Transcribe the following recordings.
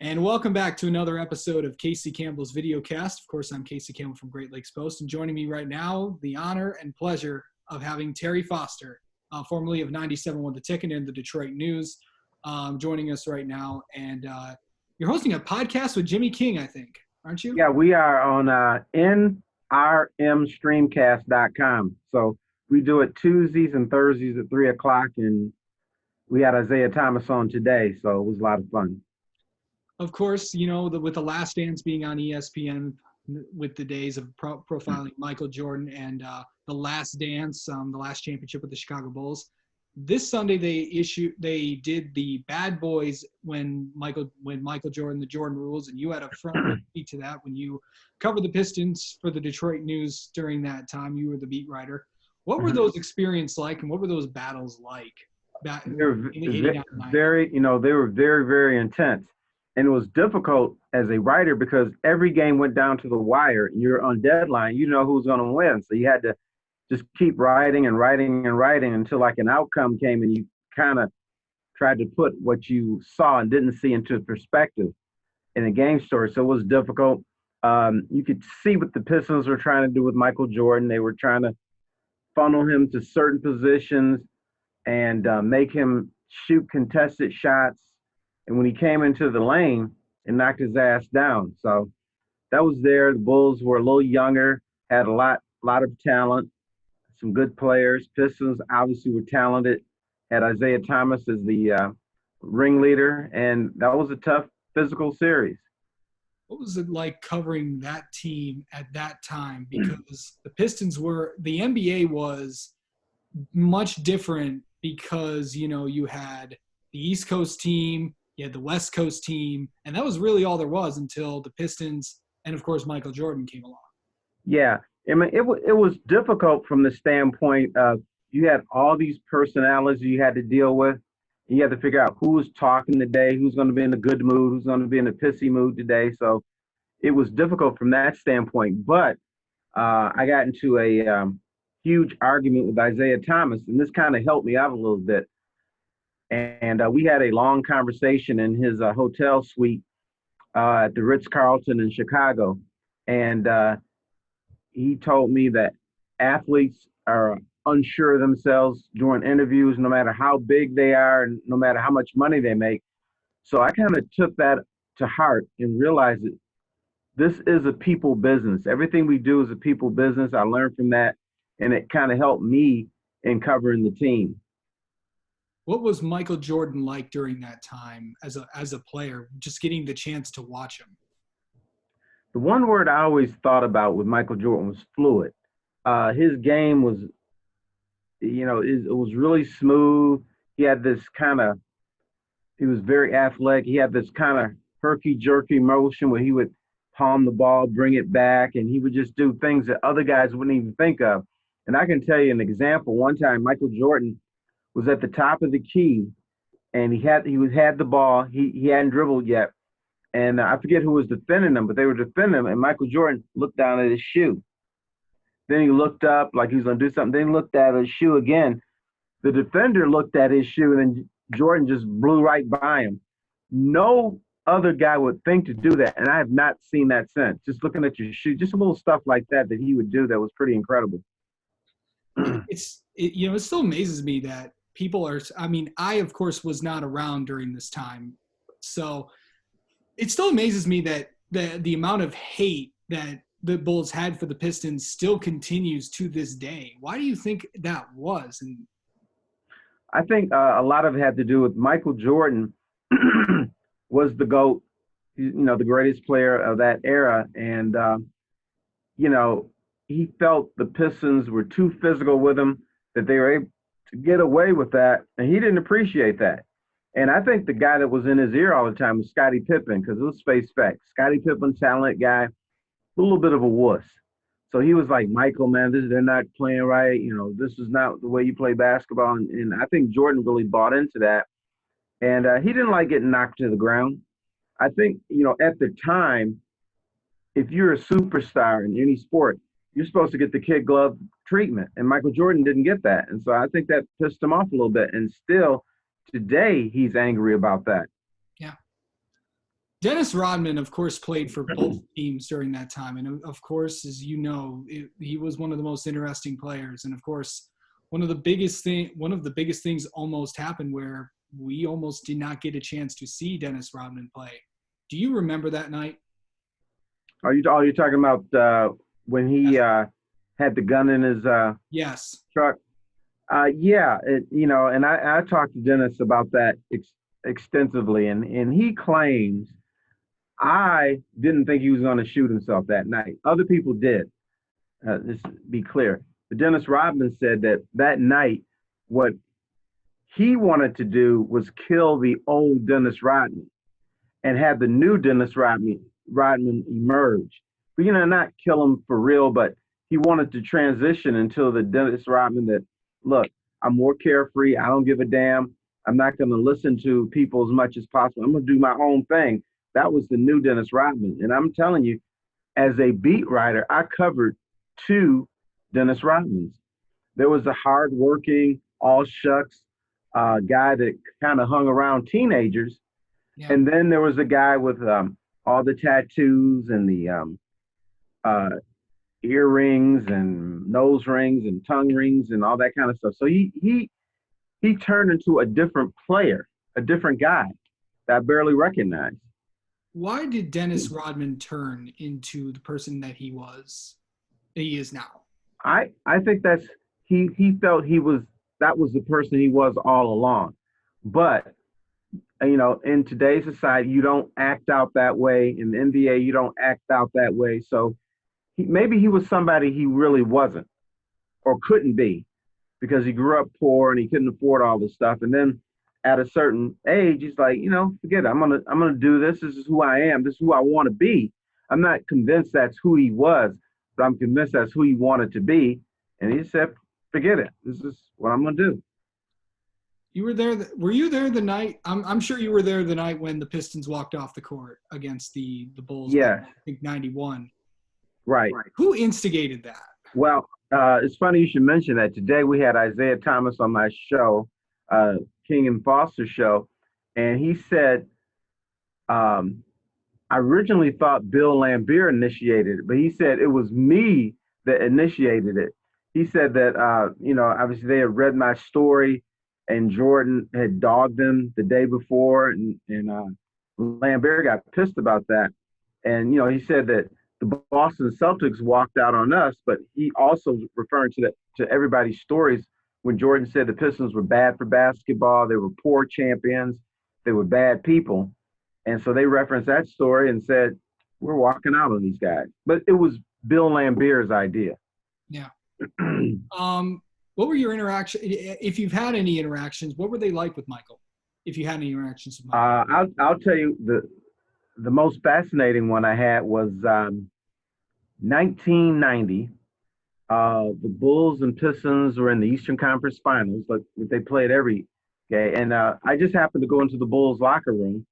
And welcome back to another episode of Casey Campbell's Videocast. Of course, I'm Casey Campbell from Great Lakes Post, and joining me right now, the honor and pleasure of having Terry Foster, formerly of 97.1 The Ticket and the Detroit News, joining us right now. And you're hosting a podcast with Jimmy King, I think, aren't you? Yeah, we are on nrmstreamcast.com. So we do it Tuesdays and Thursdays at 3 o'clock, and we had Isaiah Thomas on today, so it was a lot of fun. Of course, you know, with The Last Dance being on ESPN with the days of profiling Michael Jordan and The Last Dance, the last championship with the Chicago Bulls. This Sunday they did the Bad Boys when Michael Jordan, the Jordan Rules, and you had a front seat to that when you covered the Pistons for the Detroit News during that time. You were the beat writer. What were those experiences like, and what were those battles like? They were very, very intense. And it was difficult as a writer because every game went down to the wire. You're on deadline. You know who's going to win. So you had to just keep writing and writing and writing until like an outcome came, and you kind of tried to put what you saw and didn't see into perspective in a game story. So it was difficult. You could see what the Pistons were trying to do with Michael Jordan. They were trying to funnel him to certain positions and make him shoot contested shots. And when he came into the lane, it knocked his ass down. So that was there. The Bulls were a little younger, had a lot of talent, some good players. Pistons obviously were talented, had Isaiah Thomas as the ringleader, and that was a tough physical series. What was it like covering that team at that time? Because the NBA was much different because, you know, you had the East Coast team, you had the West Coast team, and that was really all there was until the Pistons and, of course, Michael Jordan came along. Yeah, I mean, it was difficult from the standpoint of you had all these personalities you had to deal with. You had to figure out who was talking today, who's going to be in a good mood, who's going to be in a pissy mood today. So it was difficult from that standpoint. But I got into a huge argument with Isaiah Thomas, and this kind of helped me out a little bit. And we had a long conversation in his hotel suite at the Ritz-Carlton in Chicago. And he told me that athletes are unsure of themselves during interviews, no matter how big they are and no matter how much money they make. So I kind of took that to heart and realized that this is a people business. Everything we do is a people business. I learned from that, and it kind of helped me in covering the team. What was Michael Jordan like during that time as a player, just getting the chance to watch him? The one word I always thought about with Michael Jordan was fluid. His game was, it was really smooth. He was very athletic. He had this kind of herky-jerky motion where he would palm the ball, bring it back, and he would just do things that other guys wouldn't even think of. And I can tell you an example. One time, Michael Jordan was at the top of the key, and he had the ball. He hadn't dribbled yet, and I forget who was defending him, but they were defending him. And Michael Jordan looked down at his shoe. Then he looked up like he was going to do something. Then he looked at his shoe again. The defender looked at his shoe, and then Jordan just blew right by him. No other guy would think to do that, and I have not seen that since. Just looking at your shoe, just a little stuff like that he would do that was pretty incredible. It still amazes me that people are – I mean, I, of course, was not around during this time. So it still amazes me that the amount of hate that the Bulls had for the Pistons still continues to this day. Why do you think that was? And I think a lot of it had to do with Michael Jordan was the GOAT, the greatest player of that era. And, he felt the Pistons were too physical with him, that they were able to get away with that, and he didn't appreciate that. And I think the guy that was in his ear all the time was Scottie Pippen, because let's face facts. Scottie Pippen, talented guy, a little bit of a wuss. So he was like, Michael, man, they're not playing right. This is not the way you play basketball. And I think Jordan really bought into that. And he didn't like getting knocked to the ground. I think, at the time, if you're a superstar in any sport, you're supposed to get the kid glove treatment. And Michael Jordan didn't get that. And so I think that pissed him off a little bit. And still today, he's angry about that. Yeah. Dennis Rodman, of course, played for both teams during that time. And of course, as you know, he was one of the most interesting players. And of course, one of the biggest things almost happened where we almost did not get a chance to see Dennis Rodman play. Do you remember that night? Are you talking about when he had the gun in his Yes. truck? Yeah, and I talked to Dennis about that extensively, and he claims I didn't think he was going to shoot himself that night. Other people did. Let's be clear. But Dennis Rodman said that night, what he wanted to do was kill the old Dennis Rodman and have the new Dennis Rodman emerge. But, not kill him for real, but he wanted to transition into the Dennis Rodman that, look, I'm more carefree. I don't give a damn. I'm not going to listen to people as much as possible. I'm going to do my own thing. That was the new Dennis Rodman. And I'm telling you, as a beat writer, I covered 2 Dennis Rodmans. There was a hardworking, all shucks guy that kind of hung around teenagers. Yeah. And then there was a guy with all the tattoos and the earrings and nose rings and tongue rings and all that kind of stuff. So he turned into a different player, a different guy that I barely recognized. Why did Dennis Rodman turn into the person that he is now? I think he felt that was the person he was all along. But in today's society, you don't act out that way. In the NBA, you don't act out that way. So maybe he was somebody he really wasn't or couldn't be because he grew up poor and he couldn't afford all this stuff. And then at a certain age, he's like, forget it. I'm gonna do this. This is who I am. This is who I want to be. I'm not convinced that's who he was, but I'm convinced that's who he wanted to be. And he said, forget it. This is what I'm gonna do. You were there. Were you there the night? I'm sure you were there the night when the Pistons walked off the court against the Bulls. Yeah. I think 91. Right. Who instigated that? Well, it's funny you should mention that. Today we had Isaiah Thomas on my show, King and Foster show, and he said, I originally thought Bill Laimbeer initiated it, but he said it was me that initiated it. He said that, obviously they had read my story and Jordan had dogged them the day before, and Laimbeer got pissed about that. And, he said that the Boston Celtics walked out on us, but he also referring to everybody's stories when Jordan said the Pistons were bad for basketball, they were poor champions, they were bad people. And so they referenced that story and said, we're walking out on these guys. But it was Bill Laimbeer's idea. Yeah. What were your interactions, if you've had any interactions, what were they like with Michael, if you had any interactions with Michael? I'll tell you, the most fascinating one I had was 1990. The Bulls and Pistons were in the Eastern Conference Finals, but they played every game. And I just happened to go into the Bulls locker room,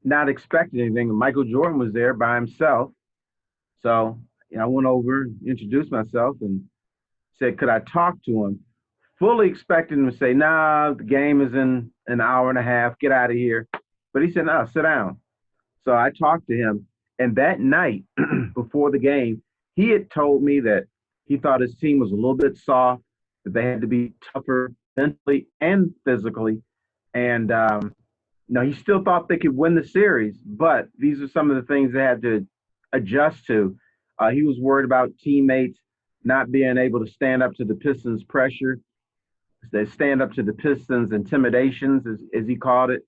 not expecting anything. And Michael Jordan was there by himself. So I went over, introduced myself, and said, could I talk to him? Fully expecting him to say, nah, the game is in an hour and a half, get out of here. But he said, no, sit down. So I talked to him. And that night before the game, he had told me that he thought his team was a little bit soft, that they had to be tougher mentally and physically. And, he still thought they could win the series, but these are some of the things they had to adjust to. He was worried about teammates not being able to stand up to the Pistons' pressure. They stand up to the Pistons' intimidations, as he called it.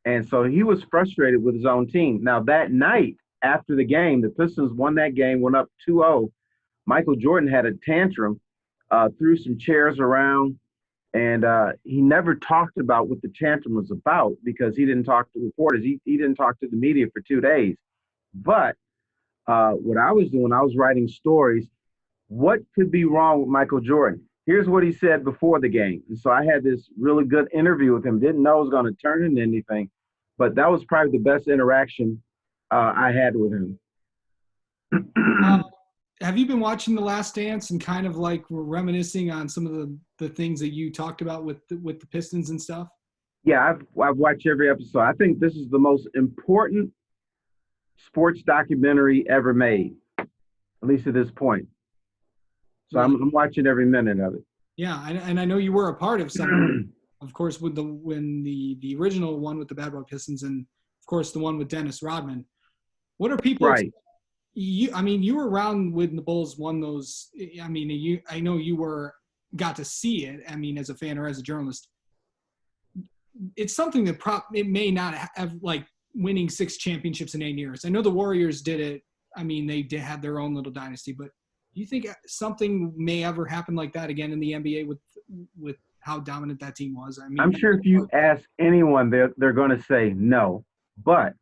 And so he was frustrated with his own team. Now, that night after the game, the Pistons won that game, went up 2-0. Michael Jordan had a tantrum, threw some chairs around, and he never talked about what the tantrum was about because he didn't talk to reporters. He didn't talk to the media for 2 days. But what I was doing, I was writing stories. What could be wrong with Michael Jordan? Here's what he said before the game. And so I had this really good interview with him. Didn't know it was going to turn into anything, but that was probably the best interaction I had with him. Have you been watching The Last Dance and kind of like reminiscing on some of the things that you talked about with the Pistons and stuff? Yeah, I've watched every episode. I think this is the most important sports documentary ever made, at least at this point. So I'm watching every minute of it. Yeah, and I know you were a part of some, of course, with the original one with the Bad Boy Pistons, and of course the one with Dennis Rodman. What are people? Right. You were around when the Bulls won those. I know you got to see it. I mean, as a fan or as a journalist, it's something that it may not have, like winning 6 championships in 8 years. I know the Warriors did it. I mean, they did have their own little dynasty, but do you think something may ever happen like that again in the NBA with how dominant that team was? I mean, I'm sure if you ask anyone, they're going to say no. But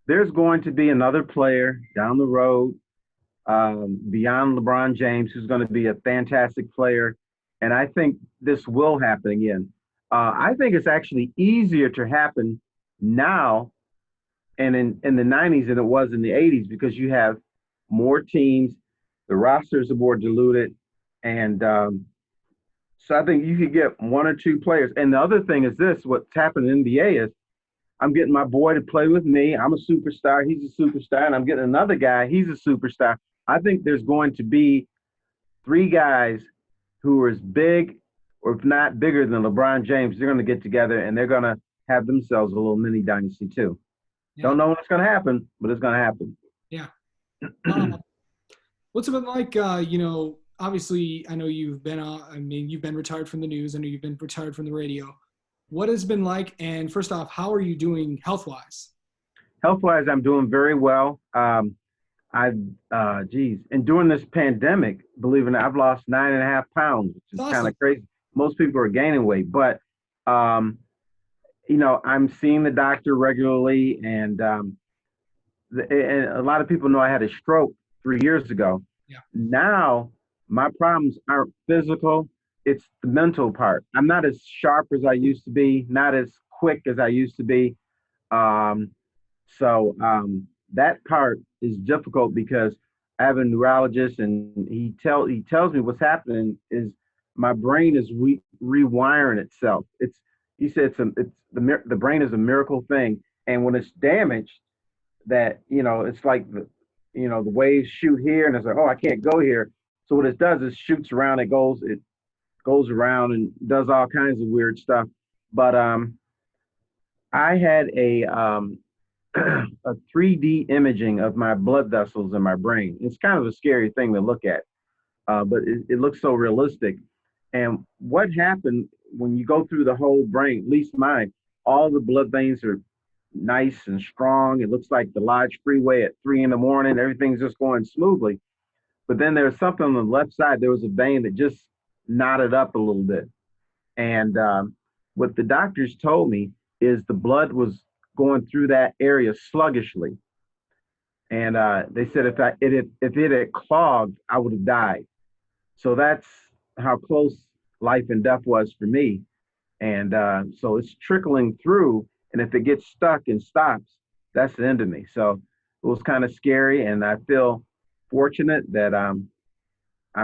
there's going to be another player down the road beyond LeBron James who's going to be a fantastic player, and I think this will happen again. I think it's actually easier to happen now and in the 90s than it was in the 80s because you have more teams, the rosters are more diluted, and so I think you could get 1 or 2 players. And the other thing is this, what's happened in the NBA is I'm getting my boy to play with me. I'm a superstar. He's a superstar. And I'm getting another guy. He's a superstar. I think there's going to be 3 guys who are as big or if not bigger than LeBron James. They're going to get together and they're going to have themselves a little mini dynasty too. Yeah. Don't know when it's going to happen, but it's going to happen. Yeah. What's it been like, obviously I know you've been retired from the news. I know you've been retired from the radio. What has been like? And first off, how are you doing health-wise? Health-wise, I'm doing very well. And during this pandemic, believe it or not, I've lost 9.5 pounds, which is kind of crazy. Most people are gaining weight, but, I'm seeing the doctor regularly, and a lot of people know I had a stroke 3 years ago. Yeah. Now, my problems aren't physical. It's the mental part. I'm not as sharp as I used to be, not as quick as I used to be. So that part is difficult because I have a neurologist, and he tells me what's happening is my brain is rewiring itself. He said the brain is a miracle thing, and when it's damaged, that it's like the waves shoot here, and it's like, oh, I can't go here. So what it does is shoots around, it goes around and does all kinds of weird stuff. But I had a 3D imaging of my blood vessels in my brain. It's kind of a scary thing to look at, but it looks so realistic. And what happened when you go through the whole brain, at least mine, all the blood veins are nice and strong. It looks like the Lodge Freeway at 3 a.m. Everything's just going smoothly. But then there's something on the left side. There was a vein that just knotted up a little bit. And what the doctors told me is the blood was going through that area sluggishly. And they said if it had clogged, I would have died. So that's how close life and death was for me. And so it's trickling through. And if it gets stuck and stops, that's the end of me. So it was kind of scary. And I feel fortunate that I'm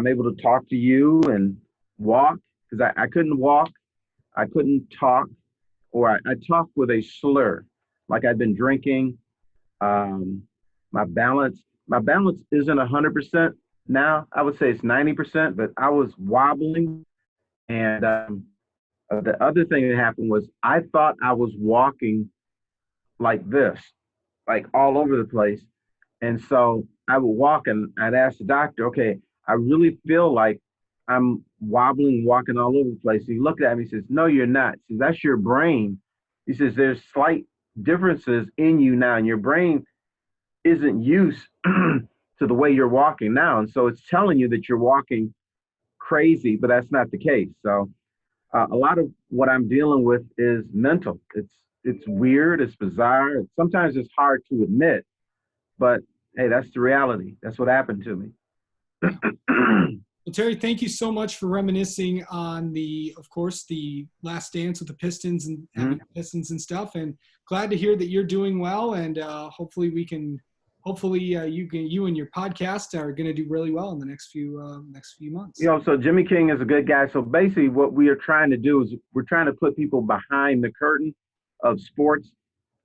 able to talk to you and walk, because I couldn't walk, I couldn't talk, or I talked with a slur, like I'd been drinking. My balance isn't 100% now. I would say it's 90%, but I was wobbling. And the other thing that happened was I thought I was walking like this, like all over the place. And so I would walk and I'd ask the doctor, okay, I really feel like I'm wobbling, walking all over the place. He looked at me, he says, no, you're not. He says, that's your brain. He says, there's slight differences in you now, and your brain isn't used to the way you're walking now. And so it's telling you that you're walking crazy, but that's not the case. So a lot of what I'm dealing with is mental. It's weird, it's bizarre. Sometimes it's hard to admit, but hey, that's the reality. That's what happened to me. Well, Terry, thank you so much for reminiscing on of course, the last dance with the Pistons and having Pistons and stuff. And glad to hear that you're doing well. And hopefully you and your podcast are going to do really well in the next few months. So Jimmy King is a good guy. So basically what we are trying to do is we're trying to put people behind the curtain of sports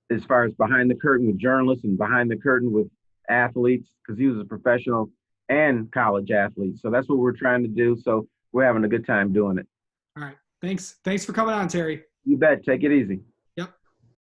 as far as behind the curtain with journalists and behind the curtain with athletes, because he was a professional and college athlete. So that's what we're trying to do. So we're having a good time doing it. All right. Thanks for coming on, Terry. You bet. Take it easy.